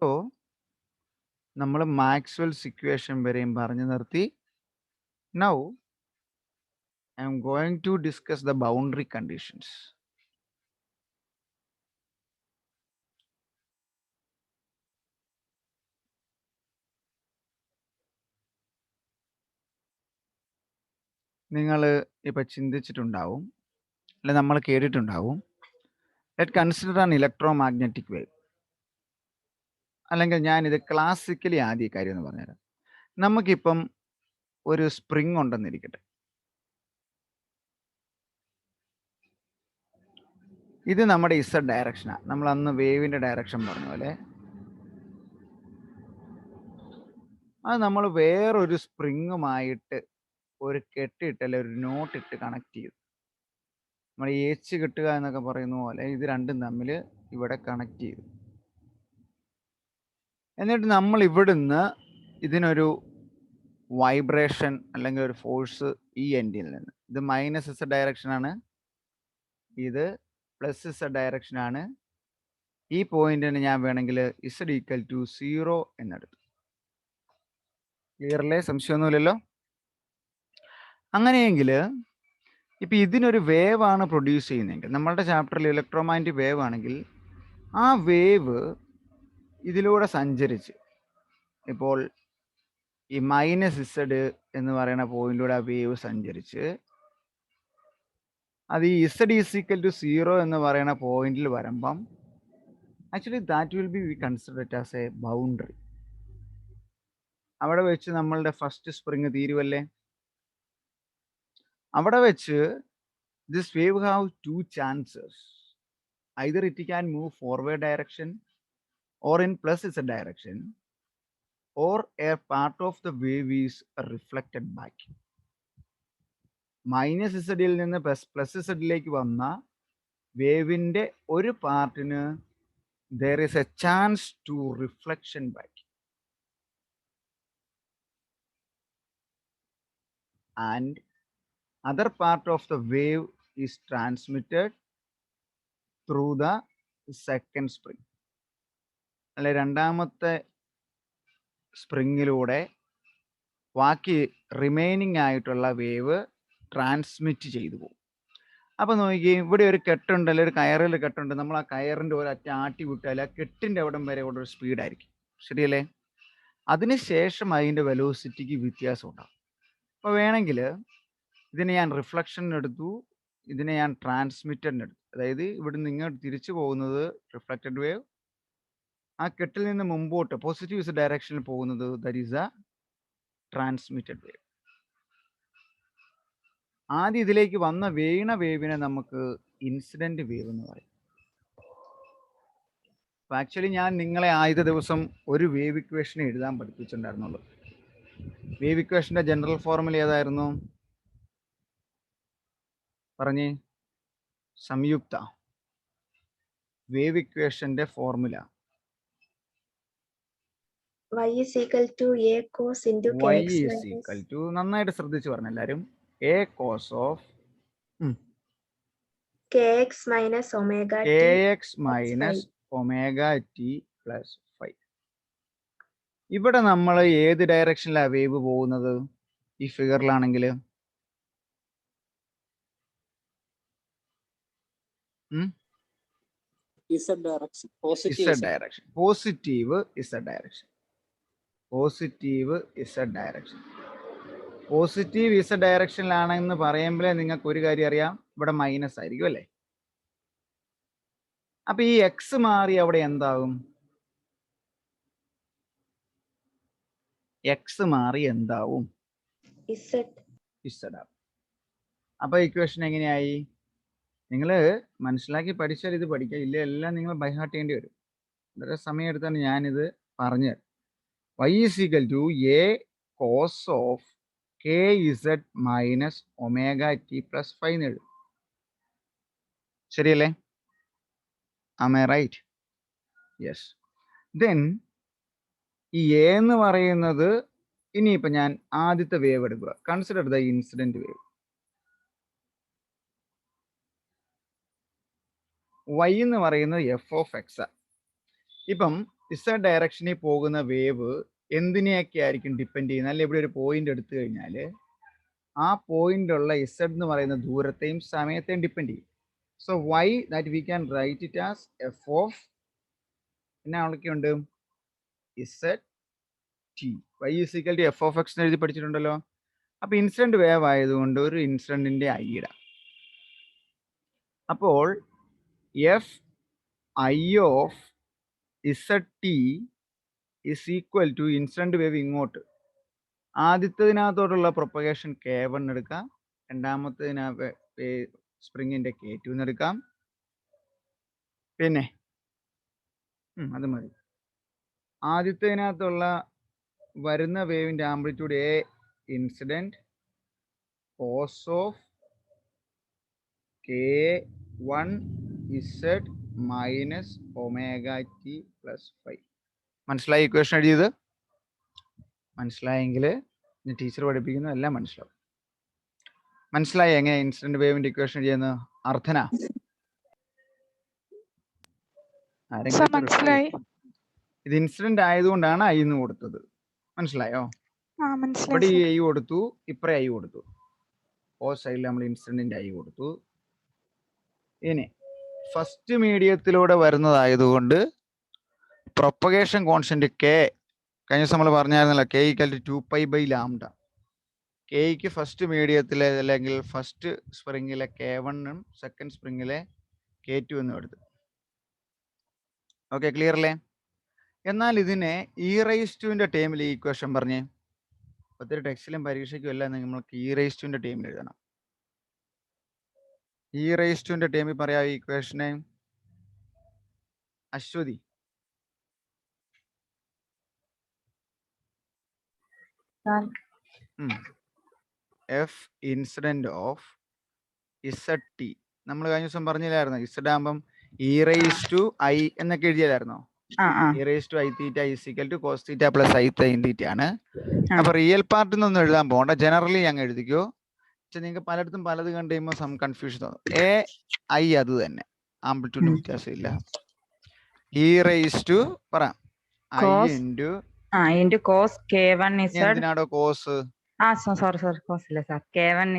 So നമ്മൾ Maxwell's equation വരെയും പറഞ്ഞു നിർത്തി. Now I am going to discuss the boundary conditions. നിങ്ങൾ ഇപ്പം ചിന്തിച്ചിട്ടുണ്ടാവും, അല്ലെ നമ്മൾ കേട്ടിട്ടുണ്ടാവും, let consider an electro magnetic wave. അല്ലെങ്കിൽ ഞാനിത് ക്ലാസിക്കലി ആദ്യ കാര്യം എന്ന് പറഞ്ഞുതരാം. നമുക്കിപ്പം ഒരു സ്പ്രിങ് ഉണ്ടെന്നിരിക്കട്ടെ. ഇത് നമ്മുടെ ഇസഡ് ഡയറക്ഷനാണ്. നമ്മൾ അന്ന് വേവിൻ്റെ ഡയറക്ഷൻ പറഞ്ഞ പോലെ അത് നമ്മൾ വേറൊരു സ്പ്രിങ്ങുമായിട്ട് ഒരു കെട്ടിട്ട് അല്ലെ ഒരു നോട്ടിട്ട് കണക്ട് ചെയ്തു. നമ്മൾ ഏച്ച് കിട്ടുക എന്നൊക്കെ പറയുന്ന പോലെ ഇത് രണ്ടും തമ്മിൽ ഇവിടെ കണക്ട് ചെയ്തു. എന്നിട്ട് നമ്മൾ ഇവിടുന്ന് ഇതിനൊരു വൈബ്രേഷൻ അല്ലെങ്കിൽ ഒരു ഫോഴ്സ് ഈ എൻഡിൽ നിന്ന്, ഇത് മൈനസ് ഇസഡ് ഡയറക്ഷനാണ്, ഇത് പ്ലസ് ഇസഡ് ഡയറക്ഷനാണ്. ഈ പോയിന്റിന് ഞാൻ വേണമെങ്കിൽ ഇസഡ് ഈക്വൽ ടു 0 എന്നെടുത്തു. ക്ലിയർ അല്ലേ? സംശയമൊന്നുമില്ലല്ലോ. അങ്ങനെയെങ്കിൽ ഇപ്പം ഇതിനൊരു വേവ് ആണ് പ്രൊഡ്യൂസ് ചെയ്യുന്നതെങ്കിൽ, നമ്മളുടെ ചാപ്റ്ററിൽ ഇലക്ട്രോമാഗ്നറ്റിക് വേവ് ആണെങ്കിൽ ആ വേവ് ഇതിലൂടെ സഞ്ചരിച്ച്, ഇപ്പോൾ ഈ മൈനസ് ഇസഡ് എന്ന് പറയുന്ന പോയിന്റിലൂടെ ആ വേവ് സഞ്ചരിച്ച് അത് ഈ ഇസഡ് ഈസ് ഈക്വൽ ടു 0 എന്ന് പറയുന്ന പോയിന്റിൽ വരുമ്പം actually that will be we consider it as a boundary. അവിടെ വെച്ച് നമ്മളുടെ ഫസ്റ്റ് സ്പ്രിങ് തീരുവല്ലേ. അവിടെ വെച്ച് this wave have two chances. either it can move forward direction or in plus z direction, or a part of the wave is reflected back. Minus ഇസഡിൽ നിന്ന് plus ഇസഡിലേക്ക് വന്ന വേവിൻ്റെ ഒരു പാർട്ടിന് there is a chance to reflection back, and other part of the wave is transmitted through the second spring. അല്ലെ രണ്ടാമത്തെ സ്പ്രിങ്ങിലൂടെ ബാക്കി remaining ആയിട്ടുള്ള wave transmit ചെയ്തു പോകും. അപ്പം നോക്കി, ഇവിടെ ഒരു കെട്ടുണ്ട്, അല്ലെങ്കിൽ ഒരു കയറിൽ കെട്ടുണ്ട്. നമ്മൾ ആ കയറിൻ്റെ ഒരറ്റ ആട്ടി വിട്ടാൽ ആ കെട്ടിൻ്റെ അവിടം വരെ ഒരു സ്പീഡായിരിക്കും, ശരിയല്ലേ? അതിനുശേഷം അതിൻ്റെ വെലോസിറ്റിക്ക് വ്യത്യാസം ഉണ്ടാകും. അപ്പോൾ വേണമെങ്കിൽ ഇതിനെ ഞാൻ റിഫ്ലക്ഷനെടുത്തു, ഇതിനെ ഞാൻ ട്രാൻസ്മിറ്ററിനെടുത്തു. അതായത് ഇവിടുന്ന് ഇങ്ങോട്ട് തിരിച്ചു പോകുന്നത് റിഫ്ലക്റ്റഡ് വേവ്, ആ കെട്ടിൽ നിന്ന് മുമ്പോട്ട് പോസിറ്റീവ് ഡയറക്ഷനിൽ പോകുന്നത് that is A transmitted wave. ആദ്യം ഇതിലേക്ക് വന്ന വീണ വേവിനെ നമുക്ക് ഇൻസിഡന്റ് വേവ് എന്ന് പറയും. അപ്പോൾ ആക്ച്വലി ഞാൻ നിങ്ങളെ ആദ്യത്തെ ദിവസം ഒരു വേവ് ഇക്വേഷൻ എഴുതാൻ പഠിപ്പിച്ചിട്ടുണ്ടായിരുന്നുള്ളൂ. വേവ് ഇക്വേഷന്റെ ജനറൽ ഫോർമുല ഏതായിരുന്നു? പറഞ്ഞേ സംയുക്ത. വേവ് ഇക്വേഷന്റെ formula y is equal to a cos into y kx is equal to, നന്നായിട്ട് ശ്രദ്ധിച്ചു പറഞ്ഞു എല്ലാവരും, a cos of kx minus omega kx minus omega t plus 5. ഇവിടെ നമ്മൾ ഏത് ഡയറക്ഷനിലാണ് വേവ് പോകുന്നത്? ഈ ഫിഗറിലാണെങ്കിൽ Z direction, Z direction, positive Z direction, positive Z direction. Positive Z ഡയറക്ഷനിലാണെന്ന് പറയുമ്പോഴേ നിങ്ങൾക്ക് ഒരു കാര്യം അറിയാം, ഇവിടെ മൈനസ് ആയിരിക്കും അല്ലേ? അപ്പൊ ഈ എക്സ് മാറി അവിടെ എന്താകും? എക്സ് മാറി എന്താവും? Z ആവും. അപ്പൊ ഇക്വേഷൻ എങ്ങനെയായി? നിങ്ങൾ മനസ്സിലാക്കി പഠിച്ചാൽ ഇത് പഠിക്കാം, ഇല്ല എല്ലാം നിങ്ങൾ ബൈഹാർട്ട് ചെയ്യേണ്ടി വരും. വളരെ സമയം എടുത്താണ് ഞാനിത് പറഞ്ഞത്. y is equal to a cos of kz minus omega t plus 5 എന്ന് എഴുതും. ശരിയല്ലേ? am I right? yes. then ഈ എ എന്ന് പറയുന്നത്, ഇനിയിപ്പോൾ ഞാൻ ആദ്യത്തെ വേവ് എടുക്കുക, consider the incident wave. y എന്ന് പറയുന്നത് f of x. ഇപ്പം ഇസഡ് ഡയറക്ഷനിൽ പോകുന്ന വേവ് എന്തിനെയൊക്കെ ആയിരിക്കും ഡിപ്പെൻഡ് ചെയ്യുന്നത്? അല്ലെ ഇവിടെ ഒരു പോയിന്റ് എടുത്തു കഴിഞ്ഞാൽ ആ പോയിന്റുള്ള ഇസഡ് എന്ന് പറയുന്ന ദൂരത്തെയും സമയത്തെയും ഡിപ്പെൻഡ് ചെയ്യും. So Y that we can write it as F of എന്നാ ഉണ്ട് Z T. Y is equal to F of X എന്ന് എഴുതി പഠിച്ചിട്ടുണ്ടല്ലോ. അപ്പൊ ഇൻസിഡന്റ് വേവ് ആയതുകൊണ്ട് ഒരു ഇൻസിഡന്റിന്റെ ഐ ഇടാം. അപ്പോൾ F I of Z T is equal to incident wave ഇങ്ങോട്ട് ആദ്യത്തതിനകത്തോട്ടുള്ള പ്രൊപ്പഗേഷൻ K1 എടുക്കാം, രണ്ടാമത്തതിനകത്ത് സ്പ്രിങ്ങിന്റെ K2 എടുക്കാം, പിന്നെ അത് മതി. ആദ്യത്തതിനകത്തുള്ള വരുന്ന വേവിന്റെ amplitude A incident cos of K1 Z minus omega T plus 5. മനസ്സിലായി ഇക്വേഷൻ എഴുതിയത്? മനസ്സിലായെങ്കിൽ ടീച്ചർ പഠിപ്പിക്കുന്ന എല്ലാം മനസ്സിലാവും. മനസ്സിലായി എങ്ങനെ ഇൻസിഡന്റ് വേവിന്റെ ഇക്വേഷൻ ചെയ്യുന്നത്? അർത്ഥന ഇത് ഇൻസിഡന്റ് ആയതുകൊണ്ടാണ് ഐ എന്ന് കൊടുത്തത്. മനസ്സിലായോ? ഇവിടെ ഈ ഐ കൊടുത്തു, ഇപ്പറേ ഐ കൊടുത്തു. ഓ സൈഡിൽ നമ്മൾ ഇൻസിഡന്റിന്റെ ഐ കൊടുത്തു. ഇനി ഫസ്റ്റ് മീഡിയത്തിലൂടെ വരുന്നതായതുകൊണ്ട് പ്രൊപ്പഗേഷൻ കോൺസ്റ്റന്റ് കെ കഴിഞ്ഞ ദിവസം നമ്മൾ പറഞ്ഞായിരുന്നല്ലോ, കെ ഈക്വൽ ടു 2π/λ. കെയ്ക്ക് ഫസ്റ്റ് മീഡിയത്തിലെ അല്ലെങ്കിൽ ഫസ്റ്റ് സ്പ്രിങ്ങിലെ K1 സെക്കൻഡ് സ്പ്രിങ്ങിലെ K2 എന്നും എടുത്തു. ഓക്കെ, ക്ലിയർ അല്ലേ? എന്നാൽ ഇതിനെ ഇ റൈസ് ടുവിന്റെ ടേമിൽ ഈ ഇക്വേഷൻ പറഞ്ഞേ. ഒത്തിരി ടെക്സ്റ്റിലും പരീക്ഷയ്ക്കും എല്ലാം നമ്മൾക്ക് ഇ റൈസ് ടുവിന്റെ ടേമിൽ എഴുതണം. ഇ റൈസ് ടുവിന്റെ ടേമിൽ പറയാം ഈ ഇക്വേഷനെ. Aswathi, f incident of Z t. നമ്മൾ കഴിഞ്ഞ ദിവസം പറഞ്ഞില്ലായിരുന്നു ഇസഡ് ആകുമ്പം ഇ റൈസ് ടു ഐ എന്നൊക്കെ എഴുതിയല്ലായിരുന്നോ? E raise to i theta is equal to cos theta plus i sine theta ആണ്. അപ്പൊ റിയൽ പാർട്ടിൽ നിന്നൊന്നും എഴുതാൻ പോകണ്ട, ജനറലി അങ്ങ് എഴുതിക്കോ. പക്ഷെ നിങ്ങൾക്ക് പലയിടത്തും പലത് കണ്ടു കഴിയുമ്പോൾ സം കൺഫ്യൂഷൻ തോന്നും. എ ഐ അത് തന്നെ, ആംപ്ലിറ്റ്യൂഡിന് വ്യത്യാസമില്ല. ഇ റൈസ് ടു പറ i into cos K1 Z. എന്തിനാടോ കോസ്? സോറി കോസ് ഇല്ല sir. K1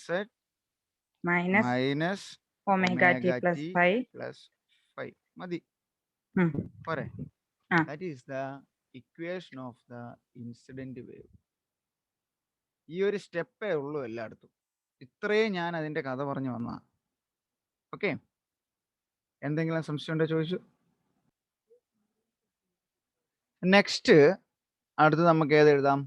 Z minus omega T plus 5 മതി പോരെ? That is the equation of the incident wave. ഈ ഒരു സ്റ്റെപ്പേ ഉള്ളൂ എല്ലായിടത്തും. ഇത്രയും ഞാൻ അതിന്റെ കഥ പറഞ്ഞു വന്ന. ഓക്കെ, എന്തെങ്കിലും സംശയം ഉണ്ടോ ചോദിച്ചു? നെക്സ്റ്റ് അടുത്ത് നമുക്ക് ഏത് എഴുതാം?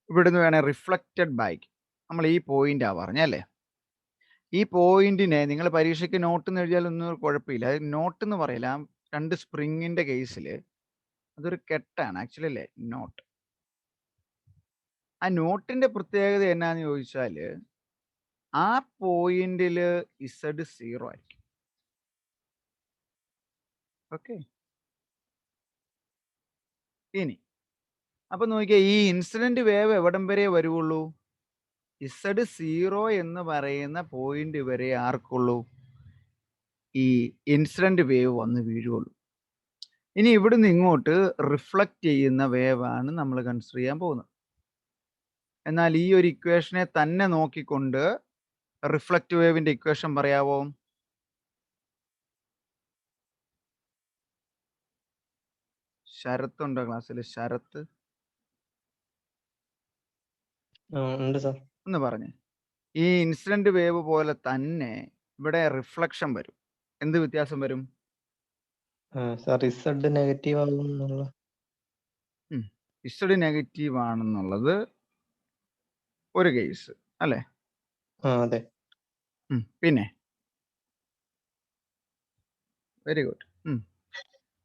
ഇവിടുന്ന് വേണേ റിഫ്ലക്റ്റഡ് ബാക്ക്. നമ്മൾ ഈ പോയിന്റാ പറഞ്ഞല്ലേ. ഈ പോയിന്റിനെ നിങ്ങൾ പരീക്ഷയ്ക്ക് നോട്ട് എന്ന് എഴുതിയാലൊന്നും കുഴപ്പമില്ല. അത് നോട്ട് എന്ന് പറയില്ല. രണ്ട് സ്പ്രിങ്ങിന്റെ കേസിൽ അതൊരു കെട്ടാണ് ആക്ച്വലി അല്ലേ നോട്ട്. ആ നോട്ടിന്റെ പ്രത്യേകത എന്നാന്ന് ചോദിച്ചാൽ ആ പോയിന്റില് ഇസഡ് 0 ആയിരിക്കും. ഓക്കെ, ഇനി അപ്പൊ നോക്കിയാൽ ഈ ഇൻസിഡന്റ് വേവ് എവിടം വരെ വരുവുള്ളൂ? ഇസഡ് 0 എന്ന് പറയുന്ന പോയിന്റ് വരെ ആർക്കുള്ളൂ? ഈ ഇൻസിഡന്റ് വേവ് വന്ന് വീഴുള്ളൂ. ഇനി ഇവിടുന്ന് ഇങ്ങോട്ട് റിഫ്ലക്റ്റ് ചെയ്യുന്ന വേവ് ആണ് നമ്മൾ കൺസിഡർ ചെയ്യാൻ പോകുന്നത്. എന്നാൽ ഈ ഒരു ഇക്വേഷനെ തന്നെ നോക്കിക്കൊണ്ട് റിഫ്ലക്റ്റ് വേവിന്റെ ഇക്വേഷൻ പറയാവോ? ശരത്ത് ഉണ്ടോ ക്ലാസ്സിൽ? ശരത്ത് ഒന്ന് പറഞ്ഞേ. ഈ ഇൻസിഡന്റ് വേവ് പോലെ തന്നെ ഇവിടെ റിഫ്ലക്ഷൻ വരും. എന്ത് വ്യത്യാസം വരും? ഇസഡ് നെഗറ്റീവ് ഇസഡ് നെഗറ്റീവ് ആണെന്നുള്ളത് ഒരു കേസ് അല്ലേ? അതെ. പിന്നെ വെരി ഗുഡ്.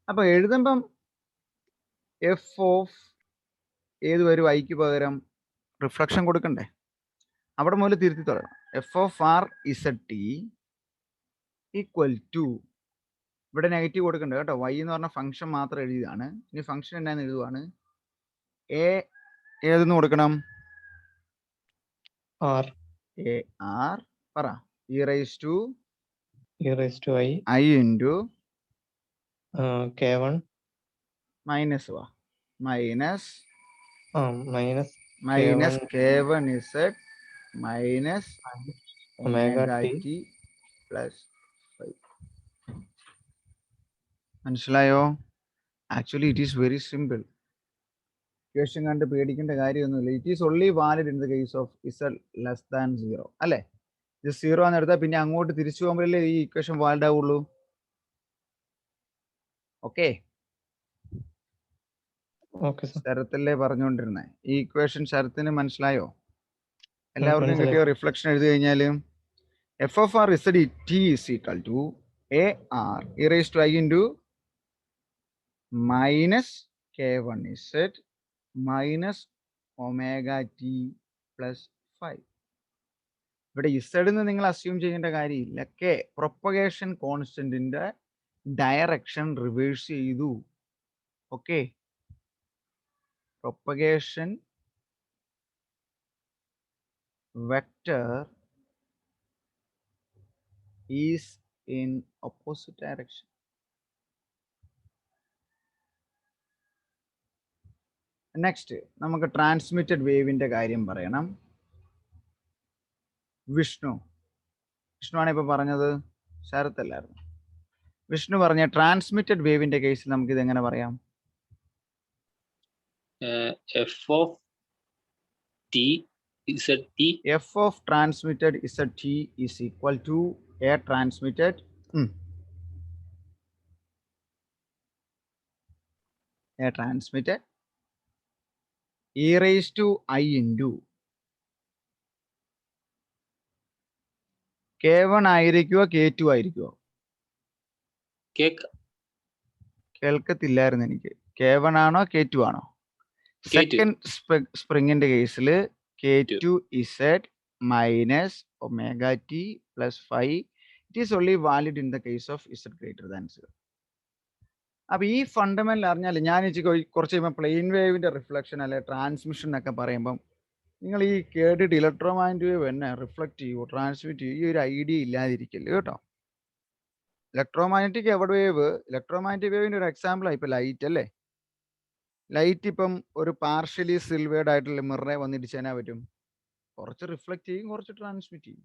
അപ്പൊ എഴുതുമ്പം എഫ് ഓഫ് ഏത് വരും? ഐക്ക് പകരം റിഫ്ലക്ഷൻ കൊടുക്കണ്ടേ? അവിടെ മുതൽ തിരുത്തി തുടങ്ങണം. F of R Z T equal to, ഇവിടെ നെഗറ്റീവ് കൊടുക്കണ്ട കേട്ടോ. വൈ എന്ന് പറഞ്ഞ ഫംഗ്ഷൻ മാത്രം എഴുതിയതാണ്. ഇനി ഫംഗ്ഷൻ എന്നാന്ന് എഴുതുവാണ്. എ ഏതെന്ന് കൊടുക്കണം? ആർ. എ ആർ പറ E raise to e raised to I I into k1 minus minus minus minus k1 k1 z minus omega omega t t plus 5. മനസ്സിലായോ? Actually it is very simple. Equation കണ്ട് പേടിക്കേണ്ട കാര്യമൊന്നുമില്ല. It is only valid in the case of z less than 0 അല്ലേ? ഇത് 0 എന്ന് എടുത്താൽ പിന്നെ അങ്ങോട്ട് തിരിച്ചു പോകുമ്പോഴല്ലേ ഈ ഇക്വേഷൻ വാലിഡ് ആവുള്ളൂ. Okay, okay sir. ശരത്തല്ലേ പറഞ്ഞുകൊണ്ടിരുന്നേ. ഈ ഇക്വേഷൻ ശരത്തിന് മനസ്സിലായോ? എല്ലാവർക്കും മനസ്സിലായി. കിട്ടിയ റിഫ്ലക്ഷൻ എഴുതി കഴിഞ്ഞാൽ F of R Z T is equal to A R E raise to I into minus k1 z minus omega T plus 5. ഇവിടെ ഇസഡിന്ന് നിങ്ങൾ അസ്യൂം ചെയ്യേണ്ട കാര്യമില്ല. കെ പ്രൊപ്പഗേഷൻ കോൺസ്റ്റന്റിന്റെ ഡയറക്ഷൻ റിവേഴ്സ് ചെയ്തു. Okay, propagation vector is in opposite direction. Next നമുക്ക് transmitted വേവിന്റെ കാര്യം പറയണം. വിഷ്ണു ആണ് ഇപ്പൊ പറഞ്ഞത്, ശരത്തല്ലായിരുന്നു. വിഷ്ണു പറഞ്ഞ ട്രാൻസ്മിറ്റഡ് വേവിന്റെ കേസിൽ നമുക്ക് ഇത് എങ്ങനെ പറയാം? F of T Z T F of transmitted Z T is equal to A transmitted E raise to I into k1 ആയിരിക്കുമോ k2 ആയിരിക്കുമോ? കേക്ക് കേൾക്കത്തില്ലായിരുന്നു എനിക്ക്. k1 ആണോ k2 ആണോ? സെക്കൻഡ് സ്പ്രിങ്ങിന്റെ കേസിൽ k2 z minus omega T plus 5. It is only valid in the case of z greater than 0. അപ്പൊ ഈ fundamental അറിഞ്ഞാൽ ഞാൻ കുറച്ച് കഴിയുമ്പോൾ പ്ലെയിൻ വേവിന്റെ റിഫ്ലക്ഷൻ അല്ലെ ട്രാൻസ്മിഷൻ എന്നൊക്കെ പറയുമ്പം നിങ്ങൾ ഈ കേട്ടിട്ട് ഇലക്ട്രോമാഗ്നറ്റിക് വേവ് എന്നെ റിഫ്ലക്ട് ചെയ്യുമോ ട്രാൻസ്മിറ്റ് ചെയ്യും, ഈ ഒരു ഐഡിയ ഇല്ലാതിരിക്കില്ല കേട്ടോ. ഇലക്ട്രോമാഗ്നറ്റിക് വേവിന്റെ ഒരു എക്സാമ്പിൾ ആയി ഇപ്പൊ ലൈറ്റ് അല്ലേ. ലൈറ്റ് ഇപ്പം ഒരു പാർഷ്യലി സിൽവേർഡ് ആയിട്ടുള്ള മിററെ വന്നിടിച്ചാൽ പറ്റും, കുറച്ച് റിഫ്ലക്ട് ചെയ്യും, കുറച്ച് ട്രാൻസ്മിറ്റ് ചെയ്യും.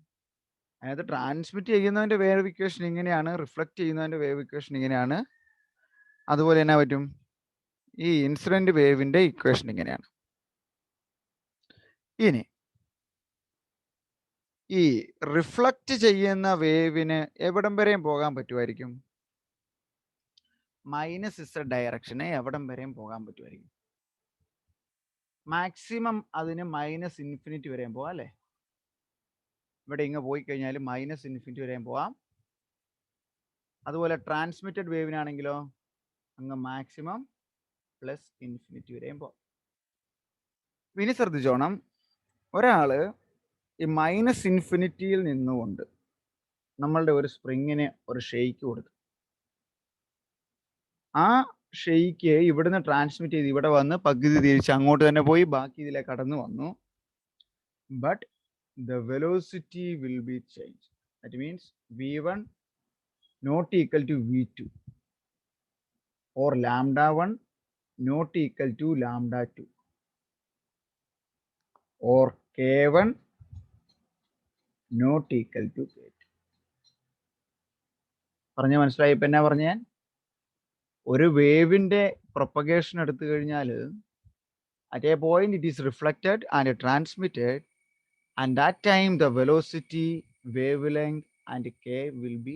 അതിനകത്ത് ട്രാൻസ്മിറ്റ് ചെയ്യുന്നതിന്റെ വേവ് ഇക്വേഷൻ ഇങ്ങനെയാണ്, റിഫ്ലക്ട് ചെയ്യുന്നതിന്റെ വേവ് ഇക്വേഷൻ ഇങ്ങനെയാണ്. അതുപോലെ തന്നെ പറ്റും ഈ ഇൻസിഡന്റ് വേവിന്റെ ഇക്വേഷൻ ഇങ്ങനെയാണ്. ഇനി ഈ റിഫ്ലക്റ്റ് ചെയ്യുന്ന വേവിന് എവിടം വരെയും പോകാൻ പറ്റുമായിരിക്കും? മൈനസ് z ഡയറക്ഷന് എവിടം വരെയും പോകാൻ പറ്റുമായിരിക്കും? മാക്സിമം അതിന് മൈനസ് ഇൻഫിനിറ്റി വരെയും പോവാം അല്ലേ? ഇവിടെ ഇങ്ങ് പോയി കഴിഞ്ഞാൽ മൈനസ് ഇൻഫിനിറ്റി വരെയും പോവാം. അതുപോലെ ട്രാൻസ്മിറ്റഡ് വേവിനാണെങ്കിലോ അങ്ങ് മാക്സിമം പ്ലസ് ഇൻഫിനിറ്റി വരെയും പോവാം. ഇനി ശ്രദ്ധിച്ചോണം, ഒരാള് ഈ മൈനസ് ഇൻഫിനിറ്റിയിൽ നിന്നുകൊണ്ട് നമ്മളുടെ ഒരു സ്പ്രിങ്ങിന് ഒരു ഷെയ്ക്ക് കൊടുത്തു. ആ ഷെയ്ക്ക് ഇവിടുന്ന് ട്രാൻസ്മിറ്റ് ചെയ്ത് ഇവിടെ വന്ന് പകുതി തിരിച്ച് അങ്ങോട്ട് തന്നെ പോയി ബാക്കി ഇതിലേക്ക് കടന്നു വന്നു. But the velocity will be changed. That means v1 not equal to v2 or lambda 1 not equal to lambda 2 or k1 not equal to k2. പറഞ്ഞ മനസ്സിലായി? ഇപ്പൊ എന്നാ പറഞ്ഞ, ഒരു വേവിന്റെ പ്രൊപ്പഗേഷൻ എടുത്തു കഴിഞ്ഞാൽ at a point it is reflected and transmitted, and that time the velocity, wavelength and k will be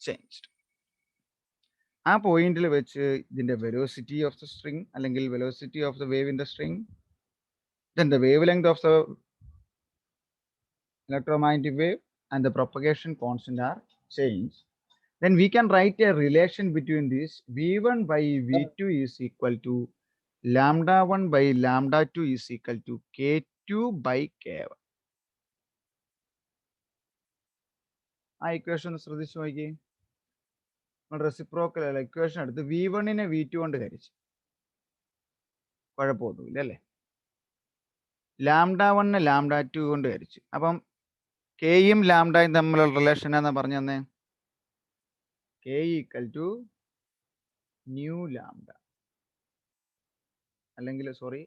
changed. ആ പോയിന്റിൽ വെച്ച് ഇതിന്റെ വെലോസിറ്റി ഓഫ് ദ സ്ട്രിങ് അല്ലെങ്കിൽ velocity of the wave in the string, then the wavelength of the electromagnetic wave and the propagation constant are changed. Then we can write a relation between this. v1 by v2 is equal to lambda 1 by lambda 2 is equal to k2 by k1. ആ equation ശ്രദ്ധിച്ചു നോക്കി. നമ്മൾ reciprocal അല്ല equation എടുത്ത് v1നെ v2 കൊണ്ട് ഹരിച്ചു, കുഴപ്പമൊന്നുമില്ല അല്ലേ. Lambda 1നെ lambda 2 കൊണ്ട് ഹരിച്ചു. അപ്പം കെയും ലാംഡയും തമ്മിലുള്ള റിലേഷൻ എന്നാ പറഞ്ഞു തന്നെ, k equal to nu lambda, അല്ലെങ്കിൽ sorry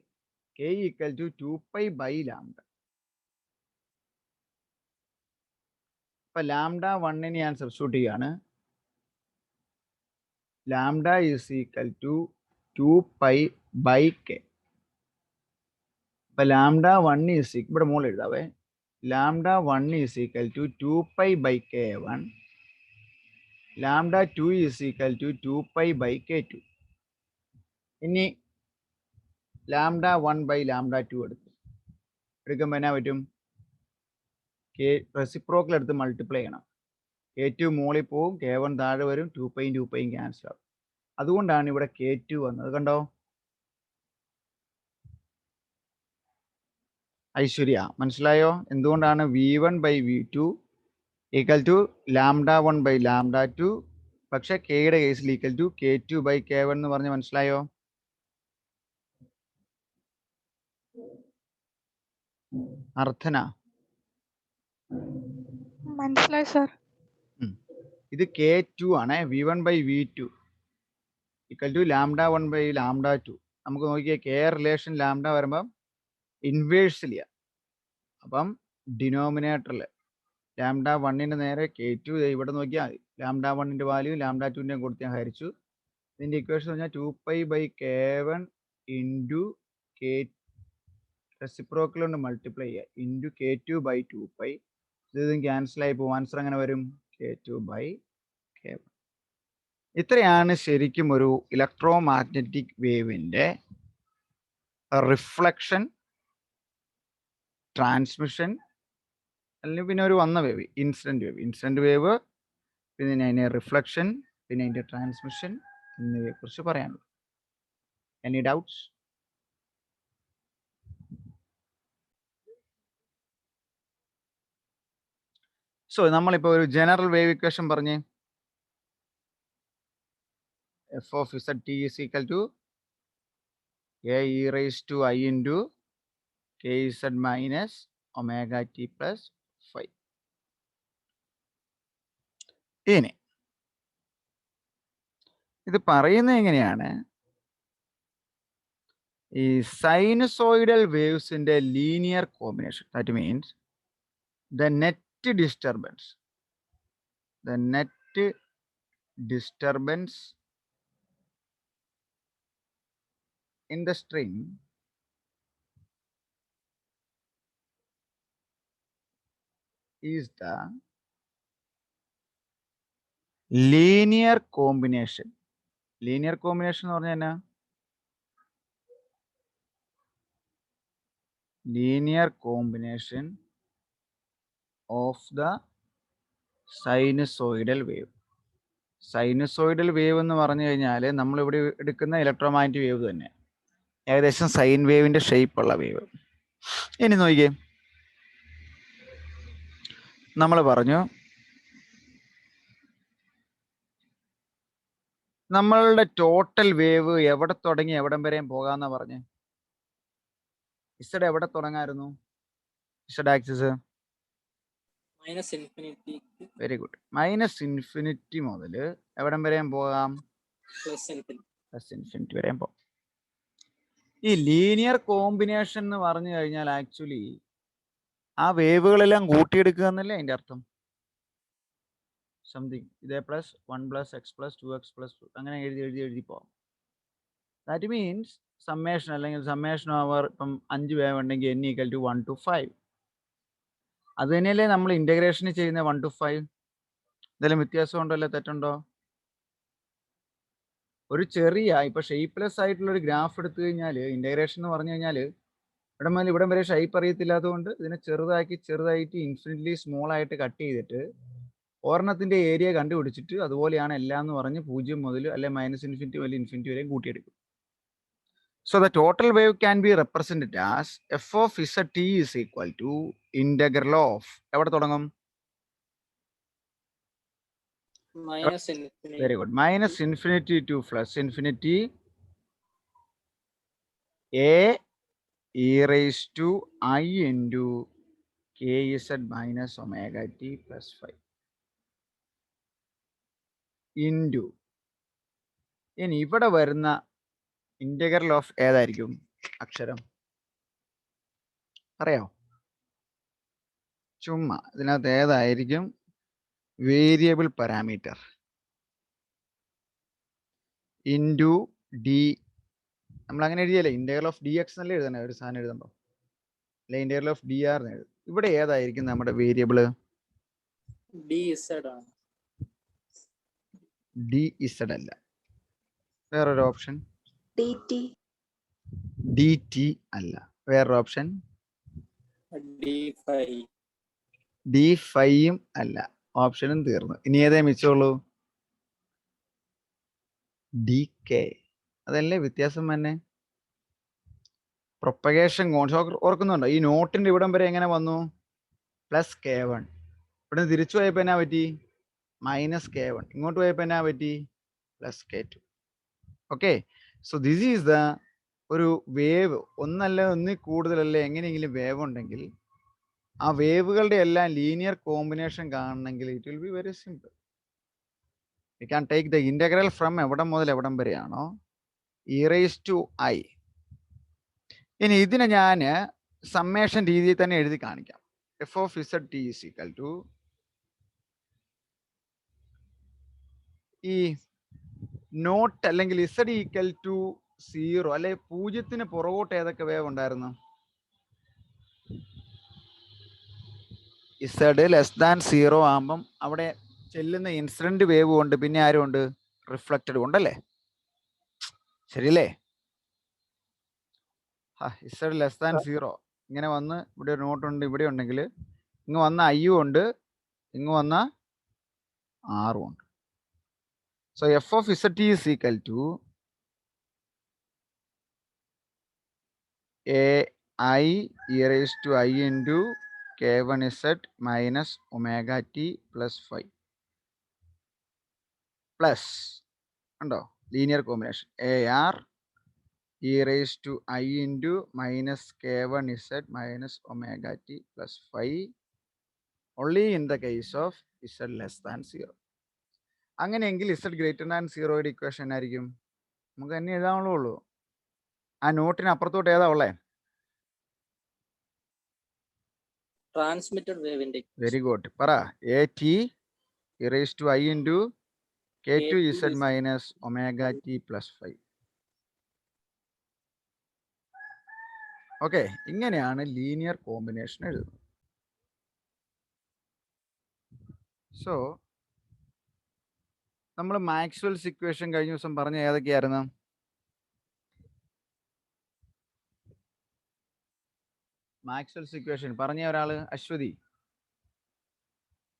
k equal to 2π by lambda. ഇപ്പൊ ലാംഡ 1 ഞാൻ സബ്സ്റ്റിറ്റ്യൂട്ട് ചെയ്യാണ്. Lambda is equal to 2π by k. ഇപ്പൊ ലാംഡ 1 ഈസ് ഇവിടെ മുകളിൽ എഴുതാവേ. Lambda 1 is equal to 2π by k1. Lambda 2 is equal to 2π by k2. ഇനി lambda 1 by lambda 2 എടുക്കുമ്പോൾ എന്നാ പറ്റും? റെസിപ്രോക്കൽ എടുത്ത് മൾട്ടിപ്ലൈ ചെയ്യണം. k2 മുകളിൽ പോവും, k1 താഴെ വരും, 2πയും 2πയും ക്യാൻസൽ ആവും. അതുകൊണ്ടാണ് ഇവിടെ k2 വന്നത്. കണ്ടോ ഐശ്വര്യ, മനസ്സിലായോ എന്തുകൊണ്ടാണ് v1 by v2 equal to lambda 1 by lambda 2, പക്ഷെ കെയുടെ കേസിൽ equal to k2 by k1 എന്ന് പറഞ്ഞ് മനസ്സിലായോ? അർത്ഥന മനസ്സിലായി സർ. ഇത് k2 ആണ്. v1 by v2 equal to lambda 1 by lambda 2. നമുക്ക് നോക്കിയാൽ k റിലേഷൻ ലാംഡ വരുമ്പം ഇൻവേഴ്സിലിയ. അപ്പം ഡിനോമിനേറ്ററിൽ ലാംഡ 1ന്റെ നേരെ k2 ഇവിടെ നോക്കിയാൽ ലാംഡ 1ന്റെ വാല്യൂ ലാംഡ 2ന്റെ കൊടുത്ത് ഞാൻ ഹരിച്ചു. ഇതിന്റെ ഇക്വേഷൻ പറഞ്ഞാൽ 2π by k1 into k reciprocal കൊണ്ട് മൾട്ടിപ്ലൈ ചെയ്യുക ഇൻറ്റു k2 ബൈ 2π. ഇതും ക്യാൻസൽ ആയി പോകും. ആൻസർ അങ്ങനെ വരും k2 ബൈ k1. ഇത്രയാണ് ശരിക്കും ഒരു ഇലക്ട്രോ മാഗ്നറ്റിക് വേവിന്റെ റിഫ്ലക്ഷൻ, ട്രാൻസ്മിഷൻ, അല്ലെങ്കിൽ പിന്നെ ഒരു വന്ന വേവ് ഇൻസിഡന്റ് വേവ്, പിന്നെ അതിന്റെ റിഫ്ലക്ഷൻ, പിന്നെ അതിന്റെ ട്രാൻസ്മിഷൻ എന്നിവയെ കുറിച്ച് പറയാനുള്ളത്. Any doubts? സോ നമ്മളിപ്പോൾ ഒരു ജനറൽ വേവ് ഇക്വേഷൻ പറഞ്ഞേ. f of z t is equal to a e raised to I into kz minus omega t plus phi. ഇനി ഇത് പറയുന്നത് എങ്ങനെയാണ്? ഈ സൈനുസോയിഡൽ വേവ്സിന്റെ linear combination, that means the net disturbance in the string is the linear combination. Linear combination എന്ന് പറഞ്ഞാൽ എന്നാ? Linear combination of the sinusoidal wave. Sinusoidal wave എന്ന് പറഞ്ഞു കഴിഞ്ഞാൽ നമ്മളിവിടെ എടുക്കുന്ന ഇലക്ട്രോമാഗ്നറ്റിക് വേവ് തന്നെ, ഏകദേശം സൈൻ വേവിന്റെ ഷേപ്പ് ഉള്ള വേവ്. ഇനി നോക്കിയേ, നമ്മൾ പറഞ്ഞു നമ്മളുടെ ടോട്ടൽ വേവ് എവിടെ തുടങ്ങി എവിടം വരെയും പോകാന്നാ പറഞ്ഞേ. ഇസഡ് എവിടെ തുടങ്ങായിരുന്നു? Z axis -∞. Very good. -∞ മുതൽ എവിടം വരെയും പോകാം? +∞ വരെയും പോകാം. ഈ ലീനിയർ കോമ്പിനേഷൻ എന്ന് പറഞ്ഞു കഴിഞ്ഞാൽ ആക്ച്വലി ആ വേവുകളെല്ലാം കൂട്ടിയെടുക്കുക എന്നല്ലേ അതിന്റെ അർത്ഥം. സംതിങ് ഇതേ +1 + x + 2x + അങ്ങനെ എഴുതി പോകാം. ദാറ്റ് മീൻസ് സമ്മേഷൻ, അല്ലെങ്കിൽ സമ്മേഷൻ ഓവർ ഇപ്പം 5 വേവ് ഉണ്ടെങ്കിൽ n = 1 to 5. അത് തന്നെയല്ലേ നമ്മൾ ഇന്റഗ്രേഷൻ ചെയ്യുന്ന 1 to 5. എന്തെങ്കിലും വ്യത്യാസം ഉണ്ടോ, അല്ലെ തെറ്റുണ്ടോ? ഒരു ചെറിയ ഇപ്പൊ ഷേപ്പ്ലെസ് ആയിട്ടുള്ള ഒരു ഗ്രാഫ് എടുത്തു കഴിഞ്ഞാൽ ഇന്റഗ്രേഷൻ എന്ന് പറഞ്ഞു കഴിഞ്ഞാൽ ഇവിടെ മുതൽ ഇവിടം വരെ ഷേപ്പ് അറിയത്തില്ലാത്തതുകൊണ്ട് ഇതിനെ ചെറുതായിട്ട് ഇൻഫിനിറ്റ്ലി സ്മോൾ ആയിട്ട് കട്ട് ചെയ്തിട്ട് ഒരെണ്ണത്തിന്റെ ഏരിയ കണ്ടുപിടിച്ചിട്ട് അതുപോലെയാണ് എല്ലാം എന്ന് പറഞ്ഞ് 0 മുതൽ അല്ലെ -∞ മുതൽ ഇൻഫിനിറ്റി വരെയും കൂട്ടിയെടുക്കും. So the total wave can be represented as f of zt is equal to integral of എവിടെ തുടങ്ങും? -∞. Very good. -∞ to +∞ a e raised to I into kz minus omega t plus phi. Into ഇനി ഇവിടെ വരുന്ന integral of ഏതായിരിക്കും അക്ഷരം അറിയാമോ? ചുമ്മാ ഇതിനകത്ത് ഏതായിരിക്കും വേരിയബിൾ പാരാമീറ്റർ ഇൻറ്റു ഡി. നമ്മൾ അങ്ങനെ എഴുതിയല്ലേ, ഇന്റഗ്രൽ ഓഫ് ഡി എക്സ് എന്നല്ലേ എഴുതണേ ഒരു സാധനം എഴുതുമ്പോൾ, അല്ലെ ഇന്റഗ്രൽ ഓഫ് ഡി ആർ എന്ന് എഴുതും. ഇവിടെ ഏതായിരിക്കും നമ്മുടെ വേരിയബിള്? dz ആണ്. ഡി ഇസഡ് അല്ല, വേറൊരു ഓപ്ഷൻ. dt, ഡി ടി അല്ല, വേറൊരു ഓപ്ഷൻ. d5. ഡി ഫൈയും അല്ല, ഓപ്ഷനും തീർന്നു. ഇനി ഏതേ മിച്ചുള്ളൂ? D K. അതല്ലേ വ്യത്യാസം തന്നെ. പ്രൊപ്പഗേഷൻ കോൺസ്റ്റന്റ് ഓർക്കുന്നുണ്ടോ? ഈ നോട്ടിന്റെ ഇവിടം വരെ എങ്ങനെ വന്നു? Plus k1. ഇവിടെ തിരിച്ചു പോയപ്പോ എന്നാ പറ്റി? Minus k1. ഇങ്ങോട്ട് പോയപ്പോ എന്നാ പറ്റി? Plus k2. Okay, so this is the ഒരു വേവ്. ഒന്നല്ല ഒന്നിൽ കൂടുതലല്ല എങ്ങനെയെങ്കിലും വേവ് ഉണ്ടെങ്കിൽ ആ വേവുകളുടെ എല്ലാം ലീനിയർ കോമ്പിനേഷൻ കാണണമെങ്കിൽ it will be very simple. We can take the integral from എവിടം മുതൽ എവിടം വരെയാണോ e raised to I. ഇനി ഇതിനെ ഞാൻ സമ്മേഷൻ രീതിയിൽ തന്നെ എഴുതി കാണിക്കാം. F of Z T is equal to E naught അല്ലെങ്കിൽ ഇസഡ് ഈക്വൽ ടു 0 അല്ലെ 0ന് പുറകോട്ട് ഏതൊക്കെ വേവ് ഉണ്ടായിരുന്നു? ഇസഡ് ലെസ് ദാൻ 0 ആകുമ്പം അവിടെ ചെല്ലുന്ന ഇൻസിഡന്റ് വേവ് ഉണ്ട്, പിന്നെ ആരും ഉണ്ട്? റിഫ്ലക്റ്റഡ് ഉണ്ടല്ലേ, ശരിയല്ലേ? ഇസഡ് ലെസ് ദാൻ 0 ഇങ്ങനെ വന്ന് ഇവിടെ ഒരു നോട്ട് ഉണ്ട്, ഇവിടെ ഉണ്ടെങ്കിൽ ഇങ്ങ് വന്ന ഐയും ഉണ്ട്, ഇങ്ങ് വന്ന ആറും ഉണ്ട്. So f of Z T is equal to a i e raise to I into k1z minus omega T plus 5 plus ഉണ്ടോ linear combination a R E raise to I into minus k1z minus omega T plus 5 only in the case of z less than 0. അങ്ങനെയെങ്കിൽ z greater than 0യുടെ equation ആയിരിക്കും? നമുക്ക് തന്നെ എഴുതാനുള്ളൂ. ആ നോട്ടിന് അപ്പുറത്തോട്ട് ഏതാ ഉള്ളേ? ട്രാൻസ്മിറ്റഡ് വേവിന്റെ വെരി ഗുഡ്. പറ. A T E raise to I into k2z minus omega T plus 5. Okay, ഇങ്ങനെയാണ് ലീനിയർ കോമ്പിനേഷൻ എഴുതുന്നത്. സോ നമ്മൾ മാക്സ്വെൽസ് ഇക്വേഷൻ കഴിഞ്ഞ ദിവസം പറഞ്ഞ ഏതൊക്കെയായിരുന്നു? മാക്സ്വെൽസ് ഇക്വേഷൻ പറഞ്ഞ ഒരാള് അശ്വതി.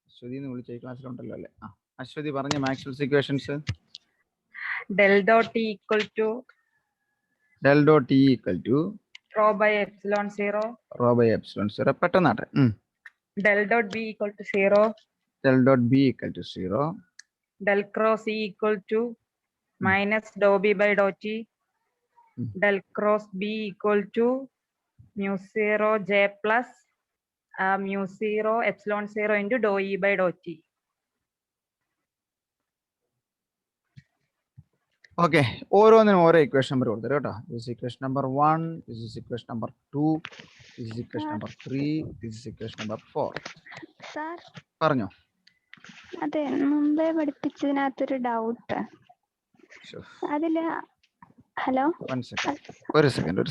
അശ്വതി എന്ന് വിളിച്ച ക്ലാസ്സിലുണ്ടല്ലോ അല്ലേ? ആ, അശ്വതി പറഞ്ഞ Maxwell's equations. del dot T equal to del dot T equal to rho by epsilon 0. Rho by epsilon 0. പെട്ടെന്നാട്ടെ. Del dot B equal to 0. Del dot B equal to 0. Del cross E equal to minus dou B by dou T. Del cross B equal to mu 0 J plus mu 0 epsilon 0 into dou E by dou T. Okay, ഓരോന്നിനും ഓരോ equation number കൊടുത്തരും കേട്ടോ. This equation number 1, this is equation number 2, this is equation number 3, this is equation number 4. Sir, പറഞ്ഞോ. അതെ, മുമ്പേ പഠിപ്പിച്ചതിനകത്തൊരു doubt. അതില് hello, ഒരു second.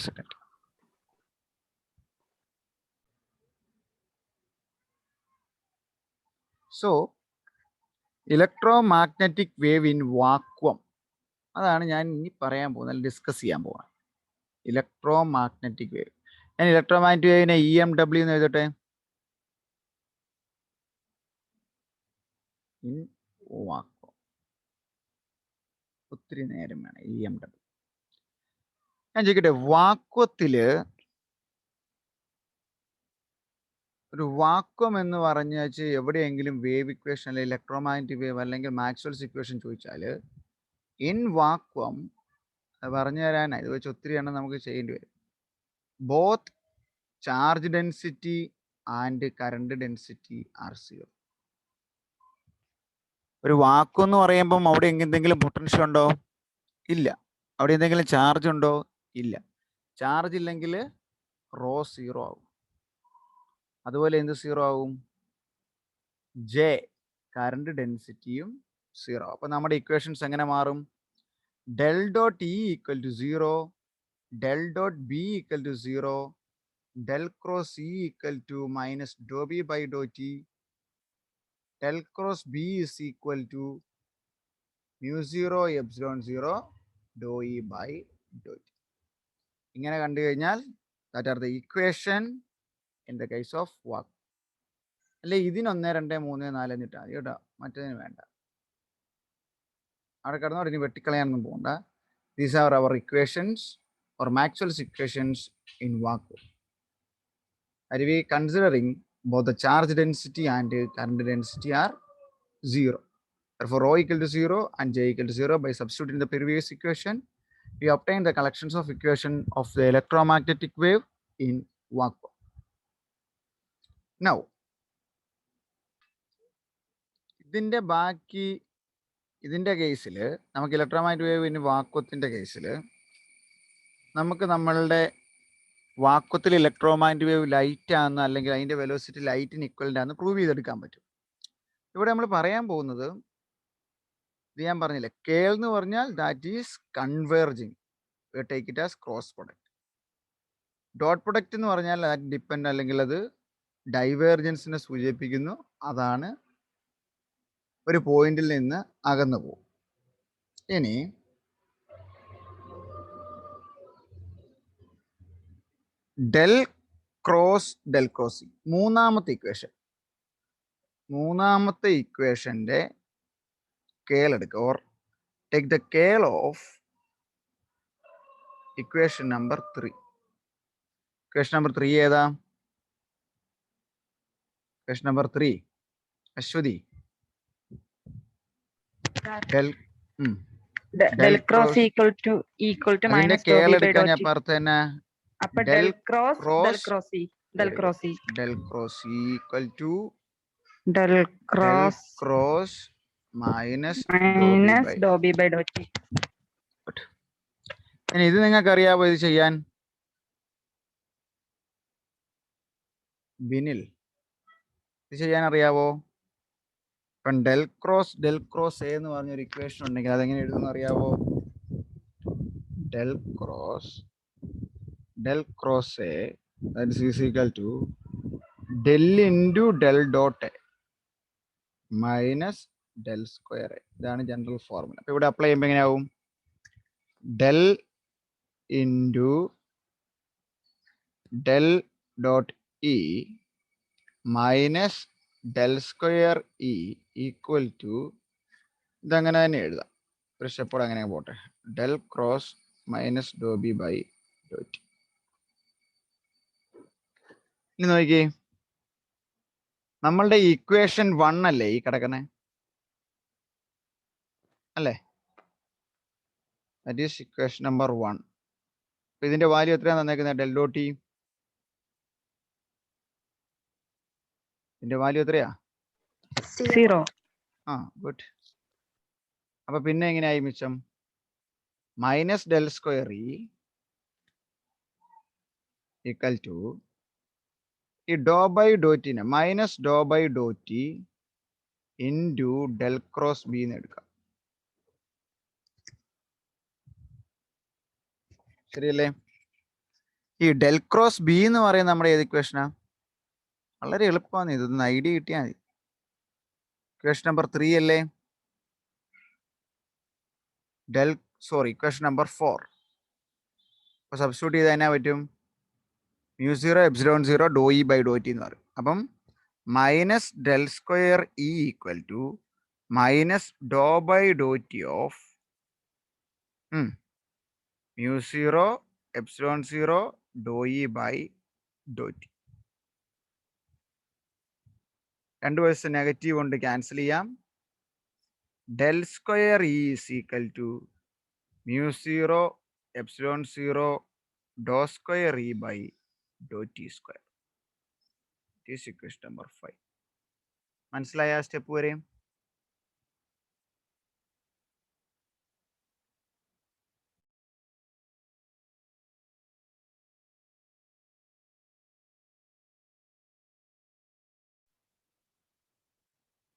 So electromagnetic wave in vacuum, അതാണ് ഞാൻ ഇനി പറയാൻ പോകുന്നത്, ഡിസ്കസ് ചെയ്യാൻ പോകുന്നത്. Electromagnetic wave. ഞാൻ ഇലക്ട്രോമാഗ്നറ്റിക് വേവിനെ EMW എന്ന് എഴുതട്ടെ. In vacuum. ഒത്തിരി നേരം വേണം. EMW. ഞാൻ ചോദിക്കട്ടെ, വാക്വത്തില് ഒരു വാക്വം എന്ന് പറഞ്ഞു വെച്ച് എവിടെയെങ്കിലും വേവ് ഇക്വേഷൻ അല്ലെങ്കിൽ ഇലക്ട്രോമാഗ്നറ്റിക് വേവ് അല്ലെങ്കിൽ മാക്സ്വെൽസ് ഇക്വേഷൻ ചോദിച്ചാൽ ഇൻ വാക്വം പറഞ്ഞു തരാനായി ഇത് വെച്ച് ഒത്തിരി എണ്ണം നമുക്ക് ചെയ്യേണ്ടി വരും. Both charge density and current density are 0. ഒരു വാക്വം എന്ന് പറയുമ്പം അവിടെ എന്തെങ്കിലും പൊട്ടൻഷ്യൽ ഉണ്ടോ? ഇല്ല. അവിടെ എന്തെങ്കിലും ചാർജ് ഉണ്ടോ? ഇല്ല. ചാർജ് ഇല്ലെങ്കിൽ റോ 0 ആവും. അതുപോലെ എന്ത് 0 ആവും? ജെ കറണ്ട് ഡെൻസിറ്റിയും 0. അപ്പൊ നമ്മുടെ ഇക്വേഷൻസ് എങ്ങനെ മാറും? Del dot e equal to 0, del dot B equal to 0, del cross e equal to minus Dr b by Dr t, del cross b is equal to mu 0 epsilon 0 Dr E by Dr t. ഇങ്ങനെ കണ്ടു കഴിഞ്ഞാൽ that are the equation in the case of walk. അല്ലെ ഇതിന് 1 2 3 4 എന്നിട്ടാ മതി കേട്ടോ, മറ്റേതിന് വേണ്ട. അവിടെ കിടന്നോട് ഇനി വെട്ടിക്കളയാനൊന്നും പോകണ്ട. These are our equations or Maxwell's equations in vacuum. Are we considering both the charge density and current density are 0. Therefore, rho equal to 0 and J equal to 0. By substituting the previous equation, we obtain the collections of equation of the electromagnetic wave in vacuum. Now, ഇതിന്റെ ബാക്കി ഇതിന്റെ കേസിൽ നമുക്ക് electromagnetic wave in വാക്വത്തിന്റെ കേസിൽ നമുക്ക് നമ്മളുടെ വാക്വത്തിൽ electromagnetic wave light ആണെന്ന് അല്ലെങ്കിൽ അതിന്റെ വെലോസിറ്റി ലൈറ്റിന് ഇക്വലന്റ് ആണെന്ന് പ്രൂവ് ചെയ്തെടുക്കാൻ പറ്റും. ഇവിടെ നമ്മൾ പറയാൻ പോകുന്നത് ഇത് ഞാൻ പറഞ്ഞില്ലേ, കേൾ എന്ന് പറഞ്ഞാൽ that is converging, take it as cross product. Dot product എന്ന് പറഞ്ഞാൽ ദാറ്റ് ഡിപ്പെൻഡ് അല്ലെങ്കിൽ അത് ഡൈവേർജൻസിനെ സൂചിപ്പിക്കുന്നു. അതാണ് ഒരു പോയിന്റിൽ നിന്ന് അകന്നു പോകും. ഇനി ഡെൽ ക്രോസ് ഇ, മൂന്നാമത്തെ ഇക്വേഷന്റെ കേൾ എടുക്കുക. Or take the curl of equation number 3. Equation number 3 ഏതാ? Equation number 3 Aswathi, del cross equal to അതിന്റെ minus curl do b by എടുക്കാൻ ഡോ ഞാൻ ടി. പറഞ്ഞ തന്നെ അപ്പൊ del del cross equal to del cross minus Dr b by Dr t. ഇനി ഇത് നിങ്ങൾക്ക് അറിയാവോ ഇത് ചെയ്യാൻ? ബിനിൽ ഇത് ചെയ്യാൻ അറിയാവോ? ഇപ്പം ഡെൽ ക്രോസ് എ എന്ന് പറഞ്ഞൊരു ഇക്വേഷൻ ഉണ്ടെങ്കിൽ അതെങ്ങനെ എഴുതുമെന്ന് അറിയാവോ? Del cross a that is equal to del into del dot a minus del square a. ഇതാണ് ജനറൽ ഫോർമുല. അപ്പൊ ഇവിടെ അപ്ലൈ ചെയ്യുമ്പോൾ എങ്ങനെയാവും? Del into del dot e minus del square E equal to, ഇതങ്ങനെ തന്നെ എഴുതാം, ഒരു സ്റ്റെപ്പോടെ അങ്ങനെ പോട്ടെ, del cross minus Dr b by Dr t. ഇനി നോക്കിയേ, നമ്മളുടെ ഇക്വേഷൻ 1 അല്ലേ ഈ കിടക്കണേ, അല്ലേ? That is equation number 1. അപ്പൊ ഇതിന്റെ വാല്യൂ എത്രയാണ് തന്നേക്കുന്നത്? Del dot t. ഇതിന്റെ വാല്യൂ എത്രയാ? 0. ഗുഡ്. അപ്പൊ പിന്നെ എങ്ങനെയായി മിച്ചം? Minus del square E equal to ഈ ഡോ ബൈ ഡോ ടിനെ minus Dr by Dr t into del cross b എന്ന് എടുക്കാം. ശരിയല്ലേ? ഈ ഡെൽ ക്രോസ് ബി എന്ന് പറയുന്നത് നമ്മുടെ ഏത് ഇക്വേഷനാ? വളരെ എളുപ്പമാണ്, ഇതൊന്ന് ഐഡിയ കിട്ടിയാൽ മതി. ഇക്വേഷൻ നമ്പർ 3 അല്ലേ? Equation number 4. അപ്പൊ സബ്സ്റ്റിറ്റ്യൂട്ട് ചെയ്ത് തന്നെ പറ്റും mu 0 epsilon 0 Dr E by Dr T എന്ന് പറയും. അപ്പം minus del square E equal to minus Dr by Dr T of mu 0 epsilon 0 Dr E by Dr T. രണ്ട് വശത്ത് നെഗറ്റീവ് കൊണ്ട് ക്യാൻസൽ ചെയ്യാം. Del square E is equal to mu 0 epsilon 0 Dr square E by Dr T square. Equation number 5. മനസ്സിലായ step വരെയും?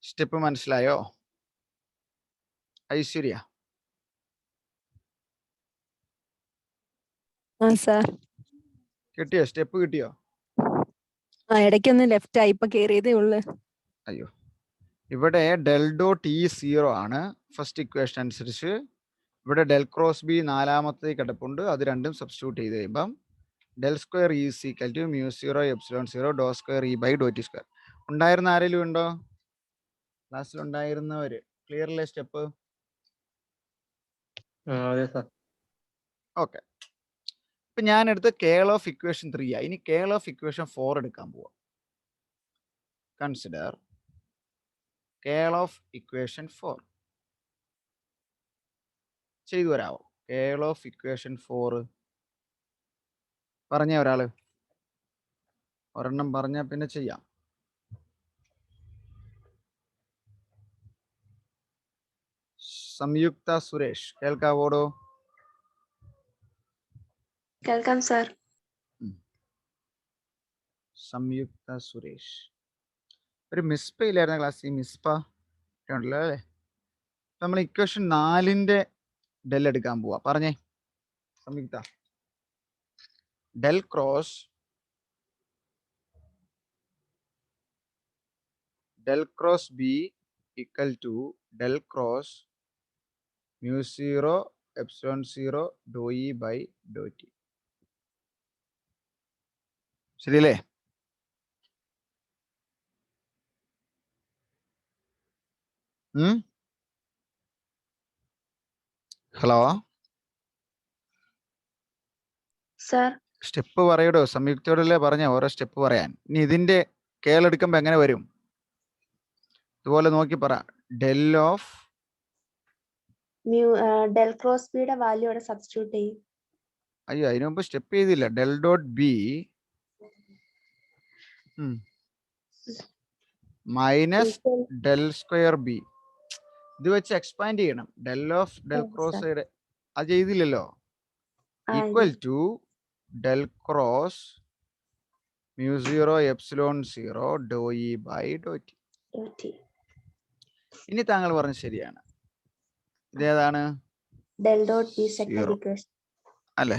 Step മനസ്സിലായോ? ഐശ്വര്യ, ആ sir, കിട്ടിയോ? Step കിട്ടിയോ? ആ ഇടയ്ക്കൊന്ന് ലെഫ്റ്റ് ആയി, ഇപ്പൊ കേറിയതേ ഉള്ളു. അയ്യോ, ഇവിടെ ഡെൽ ഡോട്ട് ഇ 0 ആണ് ഫസ്റ്റ് ഇക്വേഷൻ അനുസരിച്ച്. ഇവിടെ ഡെൽ ക്രോസ് ബി നാലാമത്തെ കിടപ്പുണ്ട്. അത് രണ്ടും സബ്സ്റ്റിറ്റ്യൂട്ട് ചെയ്ത് കഴിയുമ്പം del square E equal to mu 0 epsilon 0 Dr square E by Dr T square. ഉണ്ടായിരുന്ന ആരെങ്കിലും ഉണ്ടോ ക്ലാസ്സിൽ? ഉണ്ടായിരുന്നവര് ക്ലിയർ അല്ലേ സ്റ്റെപ്പ്? അതെ സാർ. ഓക്കെ. ഇപ്പൊ ഞാൻ എടുത്ത് കേൾ ഓഫ് ഇക്വേഷൻ 3 ആ. ഇനി കേൾ ഓഫ് ഇക്വേഷൻ 4 എടുക്കാൻ പോവാം. Consider curl of equation 4. ചെയ്തു വരാമോ? കേൾ ഓഫ് ഇക്വേഷൻ 4 പറഞ്ഞ ഒരാള് ഒരെണ്ണം പറഞ്ഞ പിന്നെ ചെയ്യാം. സംയുക്ത സുരേഷ് കേൾക്കാവോടോ? കേൾക്കാം സാർ. സംയുക്ത സുരേഷ്. ഒരു മിസ്പ ഇല്ലായിരുന്ന ക്ലാസ്സിൽ? മിസ്പ ഉണ്ടല്ലോ അല്ലേ? നമ്മൾ ഇക്വേഷൻ 4ന്റെ ഡെൽ എടുക്കാൻ പോവാ. പറഞ്ഞേ Samyuktha. Del cross b equal to del cross mu 0 epsilon 0 Dr E by Dr t. ശരിയല്ലേ? Hello, sir. സ്റ്റെപ്പ് പറയടോ. സംയുക്തയോടല്ലേ പറഞ്ഞ ഓരോ സ്റ്റെപ്പ് പറയാൻ. ഇനി ഇതിന്റെ കേൾ എടുക്കുമ്പോ എങ്ങനെ വരും? ഇതുപോലെ നോക്കി പറ. ഡെൽ ഓഫ് ഡെൽ ക്രോസ് ബിയുടെ വാല്യൂ അവിടെ സബ്സ്റ്റിറ്റ്യൂട്ട് ചെയ്യും. അയ്യോ, അതിനു മുമ്പ് സ്റ്റെപ്പ് ചെയ്തില്ല. Del dot B minus del square B. ഇത് വെച്ച് എക്സ്പാൻഡ് ചെയ്യണം. ഡെൽ ഓഫ് ഡെൽ ക്രോസ് അത് ചെയ്തില്ലല്ലോ. Equal to del cross mu 0 epsilon 0 Dr E by Dr t. ഇനി താങ്കൾ പറഞ്ഞത് ശരിയാണ്. ഇതേതാണ്? Del dot b second equation അല്ലേ?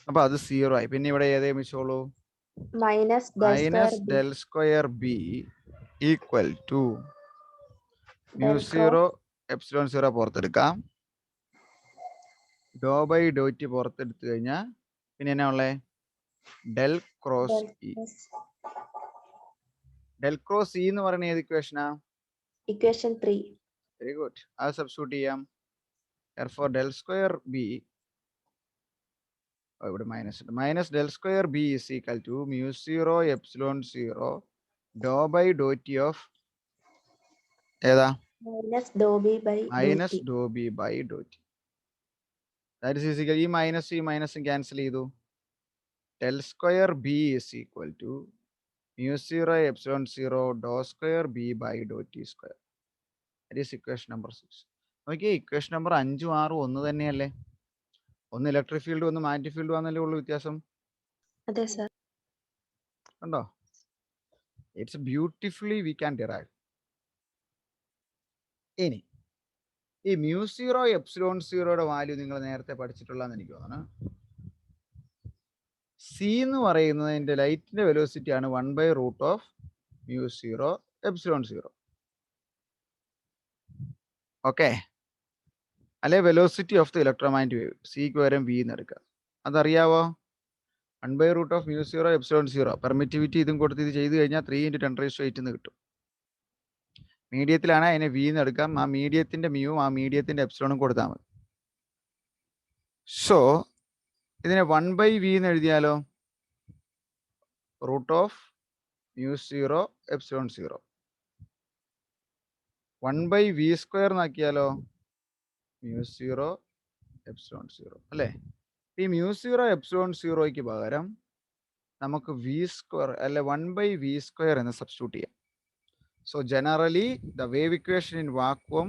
അപ്പൊ അത് 0 ആയി. പിന്നെ ഇവിടെ ഏതേ മിച്ചോളൂ? Minus del square b equal to mu 0 epsilon 0 പുറത്തെടുക്കാം. ഡോ ബൈ ഡോ ടി പുറത്തെടുത്തു കഴിഞ്ഞാൽ പിന്നെ എന്നാ ഉള്ളേ? Del cross e. Del cross e എന്ന് പറയുന്ന ഏത് ഇക്വേഷനാ? ഇക്വേഷൻ 3. Very good. അത് സബ്സ്റ്റിറ്റ്യൂട്ട് ചെയ്യാം. therefore del square b, ഇവിടെ മൈനസ് ഉണ്ട്. Minus del square b is equal to mu 0 epsilon 0 doe by Dr T of ഏതാ? Minus Dr b by Dr t. That is equal, ഈ മൈനസും cancel ചെയ്തു. Del square b is equal to mu 0 epsilon 0 Dr square b by Dr T square. That is equation number 6. നോക്കിയേ, equation number 5ഉം 6ഉം ഒന്ന് തന്നെയല്ലേ? ഒന്ന് electric field, ഒന്ന് മാഗ്നറ്റിക് ഫീൽഡ് വന്നല്ലേ ഉള്ളൂ വ്യത്യാസം. അതെ സർ. കണ്ടോ? It's beautifully we can derive. ഇനി ഈ മ്യൂ 0 എപ്സിലോൺ 0യുടെ വാല്യൂ നിങ്ങൾ നേരത്തെ പഠിച്ചിട്ടുള്ളതെന്ന് എനിക്ക് തോന്നുന്നു. സി എന്ന് പറയുന്നതിന്റെ ലൈറ്റിന്റെ വെലോസിറ്റി ആണ് 1/√ ഓഫ് മ്യൂ 0 എപ്സിലോൺ 0. ഓക്കെ, അല്ലെ velocity of the electromagnetic wave. സിക്ക് പകരം വി എന്ന് എടുക്കുക. അതറിയാവോ? 1/√ ഓഫ് മ്യൂ 0 എപ്സിലോൺ 0. പെർമിറ്റിവിറ്റി ഇതും കൊടുത്ത് ഇത് ചെയ്ത് കഴിഞ്ഞാൽ 3 × 10⁸ എന്ന് കിട്ടും. മീഡിയത്തിലാണ്, അതിനെ വി എന്ന് എടുക്കാം. ആ മീഡിയത്തിന്റെ മ്യൂവും ആ മീഡിയത്തിന്റെ എപ്സിലോണും കൊടുത്താൽ മതി. സോ ഇതിനെ 1/v എന്ന് എഴുതിയാലോ? Root of mu 0 epsilon 0. 1/v² എന്നാക്കിയാലോ? മ്യൂ 0 എപ്സിലോൺ 0 അല്ലേ? ഈ മ്യൂ 0 എപ്സിലോൺ 0ക്ക് പകരം നമുക്ക് v² അല്ലെ 1/v² എന്ന് സബ്സ്റ്റിറ്റ്യൂട്ട് ചെയ്യാം. So generally the wave equation in vacuum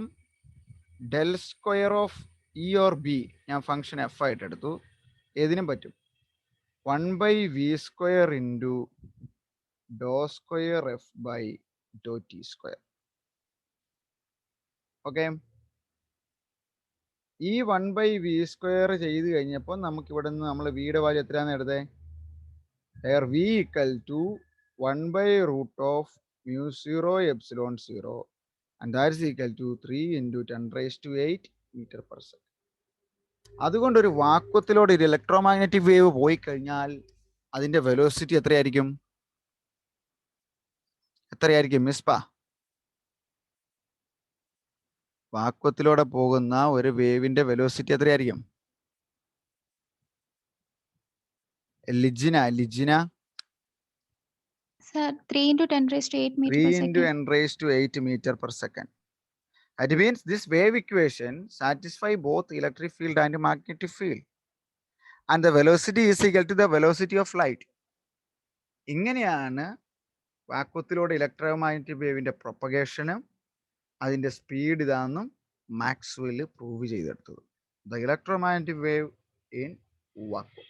del square of E or B, ഞാൻ ഫംഗ്ഷൻ എഫ് ആയിട്ട് എടുത്തു. ഏതിനും പറ്റും. 1/v² into dou square F by dou t square. Okay, ഈ 1/v² ചെയ്ത് കഴിഞ്ഞപ്പോൾ നമുക്ക് ഇവിടെ നിന്ന് നമ്മൾ വിയുടെ വാല്യൂ എത്രയാണെന്ന് എടുത്തേ? v equal to 1/√mu0 epsilon 0 and that is equal to 3 into 10⁸ meter per second. അതുകൊണ്ട് ഒരു വാക്വത്തിലൂടെ ഒരു ഇലക്ട്രോമാഗ്നറ്റിക് വേവ് പോയി കഴിഞ്ഞാൽ അതിന്റെ വെലോസിറ്റി എത്രയായിരിക്കും? മിസ്പ? വാക്വത്തിലൂടെ പോകുന്ന ഒരു വേവിന്റെ വെലോസിറ്റി എത്രയായിരിക്കും? Lijina Sir, 3 into 10⁸ meter 3 per into second. n⁸ meter per second. That means this wave equation satisfy both electric field and magnetic field. And the velocity is equal to the velocity of light. ഇങ്ങനെയാണ് വാക്വത്തിലൂടെ electromagnetic വേവിന്റെ പ്രൊപ്പഗേഷനും അതിന്റെ speed ഇതാണെന്നും Maxwell prove ചെയ്തെടുത്തത്. The electromagnetic wave in vacuum.